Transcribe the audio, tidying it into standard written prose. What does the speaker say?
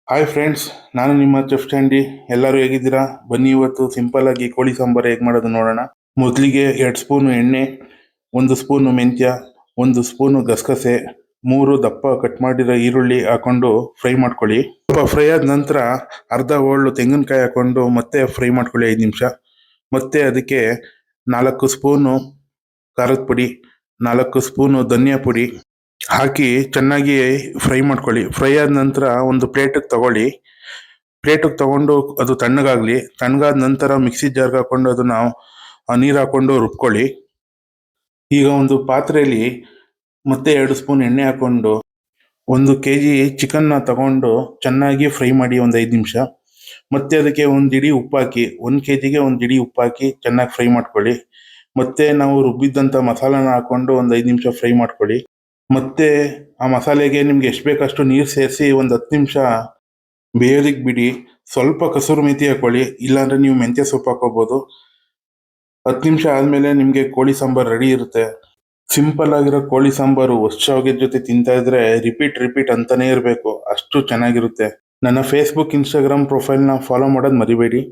Hi friends, ನಾನು ನಿಮ್ಮ chef ಸ್ಟ್ಯಾಂಡಿ. ಎಲ್ಲರೂ ಹೇಗಿದ್ದೀರಾ? ಬನ್ನಿ ಇವತ್ತು ಸಿಂಪಲ್ ಆಗಿ ಕೋಳಿ ಸಾಂಬಾರು ಹೇಗೆ ಮಾಡೋದು ನೋಡೋಣ. ಮೊದಲಿಗೆ 2 ಸ್ಪೂನು ಎಣ್ಣೆ, 1 ಸ್ಪೂನು ಮೆಂತ್ಯ, 1 ಸ್ಪೂನು ಗಸಗಸೆ, 3 ದಪ್ಪ ಕಟ್ ಮಾಡಿರೋ ಈರುಳ್ಳಿ ಹಾಕೊಂಡು ಫ್ರೈ ಮಾಡ್ಕೊಳ್ಳಿ. ಸ್ವಲ್ಪ ಫ್ರೈ ಆದ ನಂತರ ಅರ್ಧ ಹೋಳು ತೆಂಗಿನಕಾಯಿ ಹಾಕೊಂಡು ಮತ್ತೆ ಫ್ರೈ ಮಾಡ್ಕೊಳ್ಳಿ 5 ನಿಮಿಷ. ಮತ್ತೆ ಅದಕ್ಕೆ 4 ಸ್ಪೂನು ಖಾರದ ಪುಡಿ, 4 ಸ್ಪೂನು ಧನಿಯಾ ಪುಡಿ ಹಾಕಿ ಚೆನ್ನಾಗಿ ಫ್ರೈ ಮಾಡ್ಕೊಳ್ಳಿ. ಫ್ರೈ ಆದ ನಂತರ ಒಂದು ಪ್ಲೇಟಿಗೆ ತಗೊಳ್ಳಿ. ಪ್ಲೇಟಿಗೆ ತಗೊಂಡು ಅದು ತಣ್ಣಗಾಗಲಿ. ತಣ್ಣಗಾದ ನಂತರ ಮಿಕ್ಸಿ ಜಾರ್ಗೆ ಹಾಕೊಂಡು ಅದನ್ನು ನೀರು ಹಾಕೊಂಡು ರುಬ್ಕೊಳ್ಳಿ. ಈಗ ಒಂದು ಪಾತ್ರೆಯಲ್ಲಿ ಮತ್ತೆ 2 ಸ್ಪೂನ್ ಎಣ್ಣೆ ಹಾಕೊಂಡು 1 kg ಚಿಕನ್ನ ತಗೊಂಡು ಚೆನ್ನಾಗಿ ಫ್ರೈ ಮಾಡಿ ಒಂದು 5 ನಿಮಿಷ. ಮತ್ತೆ ಅದಕ್ಕೆ ಒಂದು ಹಿಡಿ ಉಪ್ಪು ಹಾಕಿ, 1 kgಗೆ ಒಂದು ಹಿಡಿ ಉಪ್ಪು ಹಾಕಿ ಚೆನ್ನಾಗಿ ಫ್ರೈ ಮಾಡ್ಕೊಳ್ಳಿ. ಮತ್ತೆ ನಾವು ರುಬ್ಬಿದ್ದಂಥ ಮಸಾಲಾನ ಹಾಕೊಂಡು ಒಂದು 5 ನಿಮಿಷ ಫ್ರೈ ಮಾಡ್ಕೊಳ್ಳಿ. ಮತ್ತೆ ಆ ಮಸಾಲೆಗೆ ನಿಮ್ಗೆ ಎಷ್ಟು ಬೇಕಷ್ಟು ನೀರು ಸೇರಿಸಿ ಒಂದು 10 ನಿಮಿಷ ಬೇಯೋದಕ್ಕೆ ಬಿಡಿ. ಸ್ವಲ್ಪ ಕಸೂರಿ ಮೆಥಿ ಹಾಕೊಳ್ಳಿ, ಇಲ್ಲಾಂದ್ರೆ ನೀವು ಮೆಂತ್ಯ ಸೊಪ್ಪು ಹಾಕೋಬಹುದು. 10 ನಿಮಿಷ ಆದಮೇಲೆ ನಿಮಗೆ ಕೋಳಿ ಸಾಂಬಾರು ರೆಡಿ ಇರುತ್ತೆ. ಸಿಂಪಲ್ ಆಗಿರೋ ಕೋಳಿ ಸಾಂಬಾರು ವರ್ಷ ಜೊತೆ ತಿಂತಾ ಇದ್ರೆ ರಿಪೀಟ್ ಅಂತಾನೆ ಇರಬೇಕು, ಅಷ್ಟು ಚೆನ್ನಾಗಿರುತ್ತೆ. ನನ್ನ ಫೇಸ್ಬುಕ್ ಇನ್ಸ್ಟಾಗ್ರಾಮ್ ಪ್ರೊಫೈಲ್ನ ಫಾಲೋ ಮಾಡೋದು ಮರಿಬೇಡಿ.